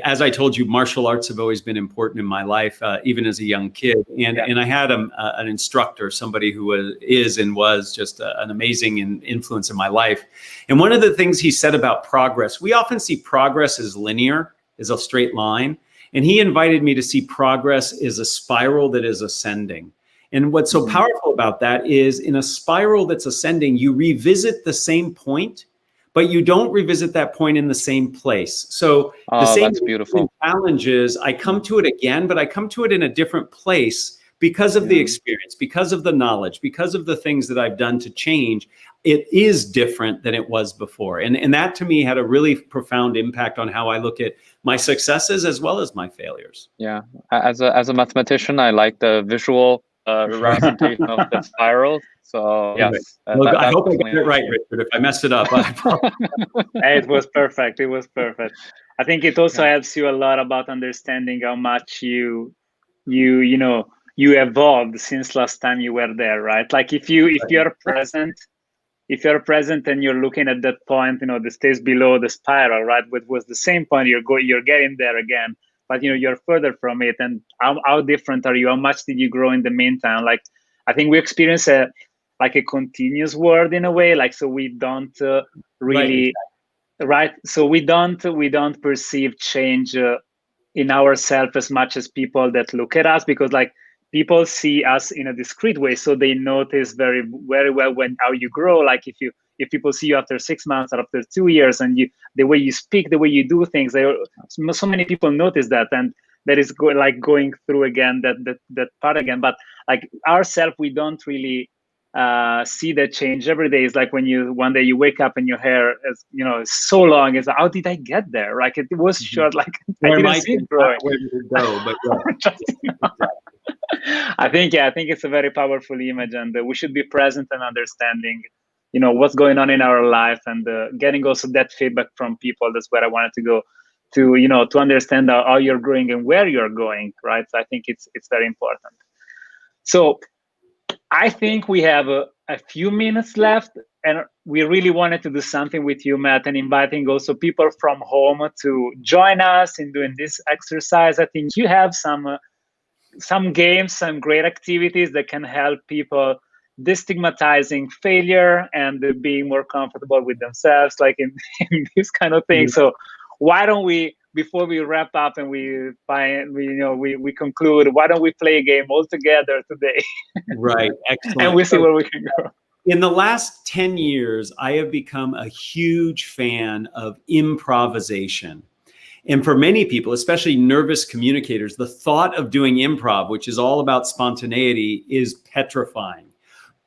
as I told you, martial arts have always been important in my life, even as a young kid. And I had an instructor, somebody who is and was just an amazing influence in my life. And one of the things he said about progress, we often see progress as linear, as a straight line. And he invited me to see progress as a spiral that is ascending. And what's so powerful about that is, in a spiral that's ascending, you revisit the same point, but you don't revisit that point in the same place. So the same that's beautiful. challenges, I come to it again, but I come to it in a different place because of the experience, because of the knowledge, because of the things that I've done to change. It is different than it was before. And that to me had a really profound impact on how I look at my successes as well as my failures. Yeah, as a mathematician, I like the visual representation of the spiral. So yes, Look, I hope I got it right, Richard. If I messed it up, It was perfect. It was perfect. I think it also helps you a lot about understanding how much you evolved since last time you were there, right? Like if you're present and you're looking at that point, that stays below the spiral, right? Which was the same point, you're getting there again, but you're further from it. And how different are you? How much did you grow in the meantime? Like, I think we experience a continuous world in a way. Like, so we don't really, right? So we don't perceive change in ourselves as much as people that look at us, because like people see us in a discrete way, so they notice very, very well how you grow. Like if people see you after 6 months or after 2 years, and the way you speak, the way you do things, so many people notice that, and that is going through again that part again. But like ourselves, we don't really see that change every day. It's like when one day you wake up and your hair is so long. It's like, how did I get there? Like it was short. Like I didn't see it growing. Where did it go? But I think it's a very powerful image, and we should be present and understanding, what's going on in our life, and getting also that feedback from people. That's where I wanted to go to understand how you're growing and where you're going, right? So I think it's very important. So I think we have a few minutes left, and we really wanted to do something with you, Matt, and inviting also people from home to join us in doing this exercise. I think you have some games, some great activities that can help people destigmatizing failure and being more comfortable with themselves, like in this kind of thing. So why don't we, before we wrap up and we conclude, why don't we play a game all together today? Right, excellent. And we see where we can go. In the last 10 years, I have become a huge fan of improvisation. And for many people, especially nervous communicators, the thought of doing improv, which is all about spontaneity, is petrifying.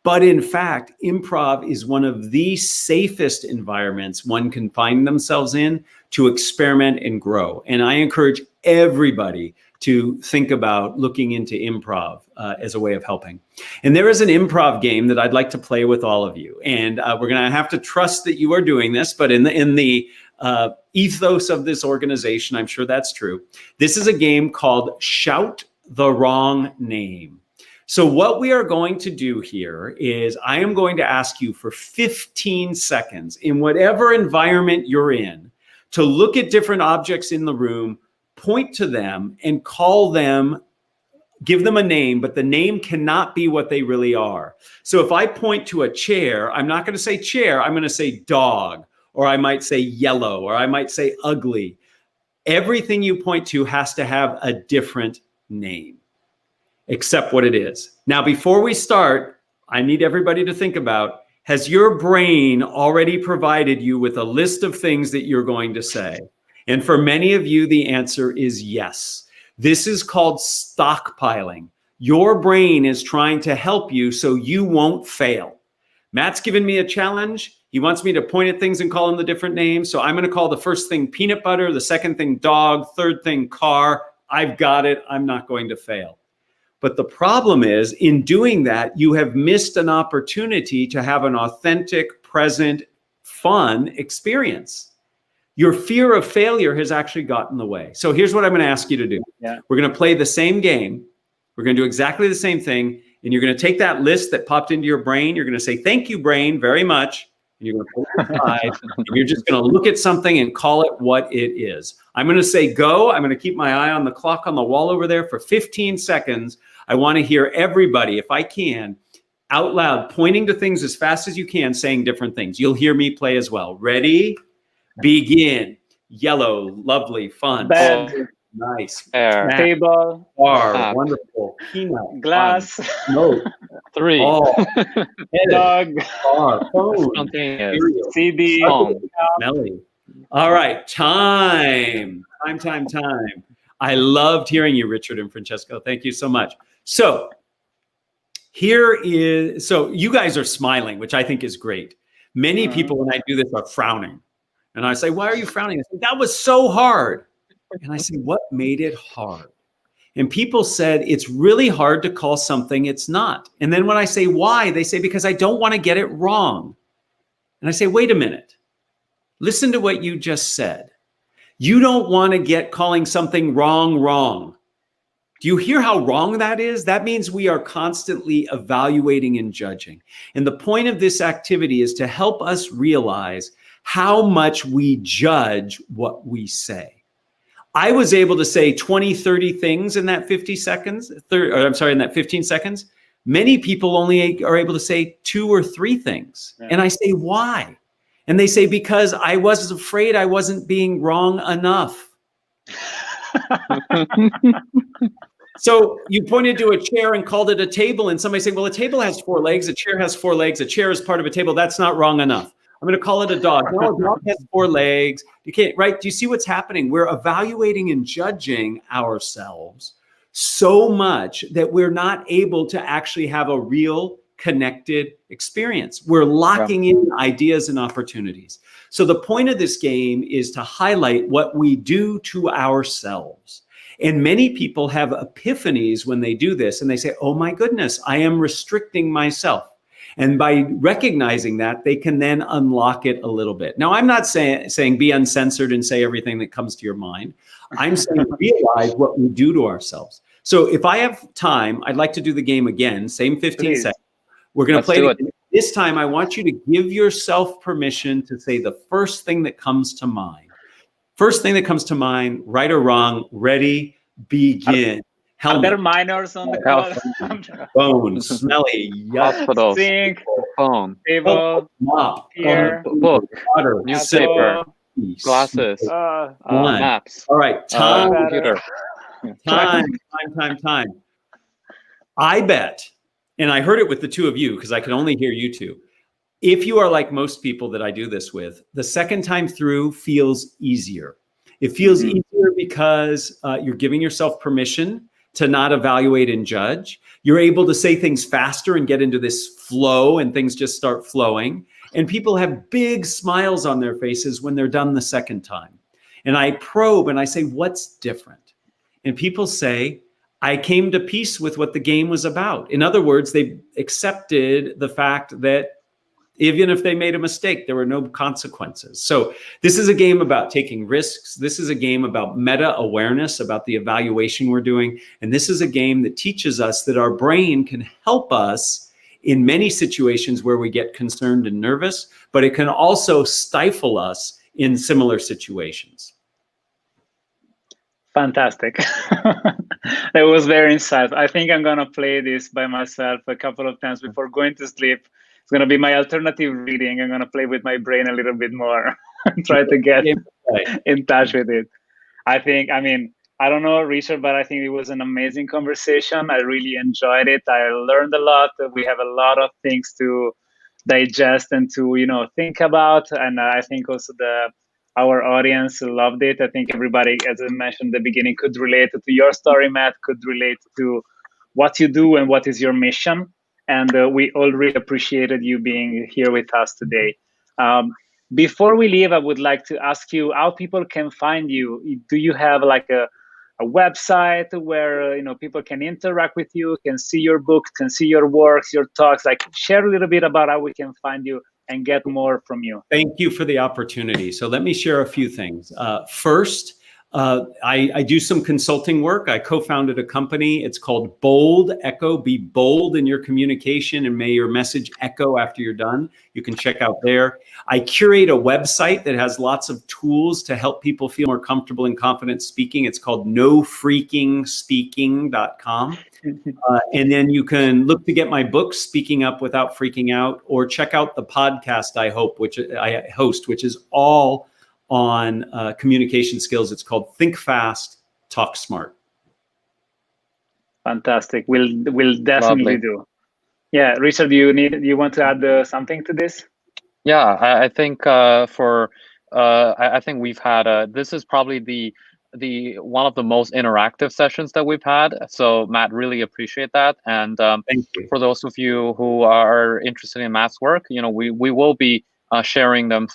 But in fact, improv is one of the safest environments one can find themselves in to experiment and grow. And I encourage everybody to think about looking into improv as a way of helping. And there is an improv game that I'd like to play with all of you. And we're going to have to trust that you are doing this, but in the ethos of this organization, I'm sure that's true. This is a game called Shout the Wrong Name. So what we are going to do here is I am going to ask you for 15 seconds in whatever environment you're in to look at different objects in the room, point to them and call them, give them a name, but the name cannot be what they really are. So if I point to a chair, I'm not going to say chair, I'm going to say dog, or I might say yellow, or I might say ugly. Everything you point to has to have a different name. accept what it is. Now, before we start, I need everybody to think about, has your brain already provided you with a list of things that you're going to say? And for many of you, the answer is yes. This is called stockpiling. Your brain is trying to help you so you won't fail. Matt's given me a challenge. He wants me to point at things and call them the different names. So I'm going to call the first thing peanut butter, the second thing dog, third thing car. I've got it. I'm not going to fail. But the problem is, in doing that, you have missed an opportunity to have an authentic, present, fun experience. Your fear of failure has actually gotten in the way. So here's what I'm going to ask you to do. Yeah. We're going to play the same game. We're going to do exactly the same thing. And you're going to take that list that popped into your brain. You're going to say, thank you, brain, very much. And you're going to put it aside. And you're just going to look at something and call it what it is. I'm going to say go. I'm going to keep my eye on the clock on the wall over there for 15 seconds. I want to hear everybody, if I can, out loud, pointing to things as fast as you can, saying different things. You'll hear me play as well. Ready? Begin. Yellow, lovely, fun. Bed. Nice. Air. Table. Bar, wonderful. Peanut. Glass. Fun. Smoke. 3. Ball. Dog. Bar. Phone. Spontaneous. Cereal. CD. Phone. Smelly. All right. Time. I loved hearing you, Richard and Francesco. Thank you so much. So so you guys are smiling, which I think is great. Many people, when I do this, are frowning. And I say, why are you frowning? I say, that was so hard. And I say, what made it hard? And people said, it's really hard to call something it's not. And then when I say why, they say, because I don't want to get it wrong. And I say, wait a minute. Listen to what you just said. You don't want to get calling something wrong. Do you hear how wrong that is? That means we are constantly evaluating and judging. And the point of this activity is to help us realize how much we judge what we say. I was able to say 20, 30 things in that 15 seconds. Many people only are able to say 2 or 3 things. Yeah. And I say, why? And they say, because I was afraid I wasn't being wrong enough. So you pointed to a chair and called it a table, and somebody said, well, a table has 4 legs, a chair has 4 legs, a chair is part of a table. That's not wrong enough. I'm going to call it a dog. No, a dog has 4 legs. You can't, right? Do you see what's happening? We're evaluating and judging ourselves so much that we're not able to actually have a real connected experience. We're locking in ideas and opportunities. So the point of this game is to highlight what we do to ourselves. And many people have epiphanies when they do this, and they say, oh my goodness, I am restricting myself. And by recognizing that, they can then unlock it a little bit. Now, I'm not saying be uncensored and say everything that comes to your mind. I'm saying realize what we do to ourselves. So if I have time, I'd like to do the game again, same 15 seconds. We're going to play it. This time, I want you to give yourself permission to say the first thing that comes to mind. First thing that comes to mind, right or wrong, ready, begin. Are there minors on the call? Phone, smelly, hospital, sink, phone, table, mop, here, book, water, newspaper, glasses, maps. All right, time, computer. Time. I bet, and I heard it with the 2 of you because I can only hear you 2. If you are like most people that I do this with, the second time through feels easier. It feels easier because you're giving yourself permission to not evaluate and judge. You're able to say things faster and get into this flow, and things just start flowing. And people have big smiles on their faces when they're done the second time. And I probe and I say, what's different? And people say, I came to peace with what the game was about. In other words, they accepted the fact that even if they made a mistake, there were no consequences. So this is a game about taking risks. This is a game about meta awareness, about the evaluation we're doing. And this is a game that teaches us that our brain can help us in many situations where we get concerned and nervous, but it can also stifle us in similar situations. Fantastic. That was very insightful. I think I'm going to play this by myself a couple of times before going to sleep. It's going to be my alternative reading. I'm going to play with my brain a little bit more and try to get in touch with it. I mean, I don't know, Richard, but I think it was an amazing conversation. I really enjoyed it. I learned a lot. We have a lot of things to digest and to think about, and I think also our audience loved it. I think everybody, as I mentioned at the beginning, could relate to your story, Matt, could relate to what you do and what is your mission. And we all really appreciated you being here with us today. Before we leave, I would like to ask you how people can find you. Do you have like a website where people can interact with you, can see your books, can see your works, your talks? Like, share a little bit about how we can find you and get more from you. Thank you for the opportunity. So let me share a few things. First, I do some consulting work. I co-founded a company. It's called Bold Echo. Be bold in your communication and may your message echo after you're done. You can check out there. I curate a website that has lots of tools to help people feel more comfortable and confident speaking. It's called nofreakingspeaking.com. And then you can look to get my book, Speaking Up Without Freaking Out, or check out the podcast I host, which is all on communication skills. It's called Think Fast, Talk Smart. Fantastic. We'll definitely do. Yeah, Richard, you want to add something to this? Yeah, I think I think we've had this is probably the one of the most interactive sessions that we've had. So Matt, really appreciate that. And Thank you. For those of you who are interested in Matt's work, we will be sharing them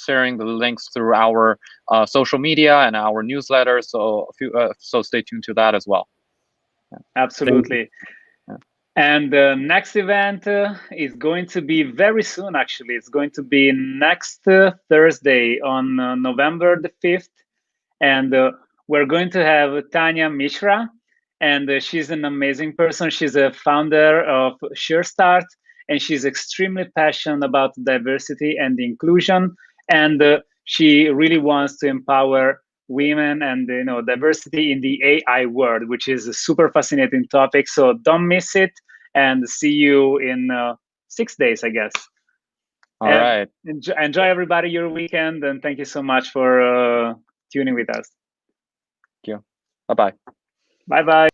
sharing the links through our social media and our newsletter. So so stay tuned to that as well. Yeah. Absolutely. And the next event is going to be very soon, actually. It's going to be next Thursday on November the 5th. And we're going to have Tanya Mishra. And she's an amazing person. She's a founder of SureStart. And she's extremely passionate about diversity and inclusion. And she really wants to empower women and diversity in the AI world, which is a super fascinating topic. So don't miss it, and see you in 6 days, I guess. All right. Enjoy everybody your weekend, and thank you so much for tuning with us. Thank you. Bye-bye. Bye-bye.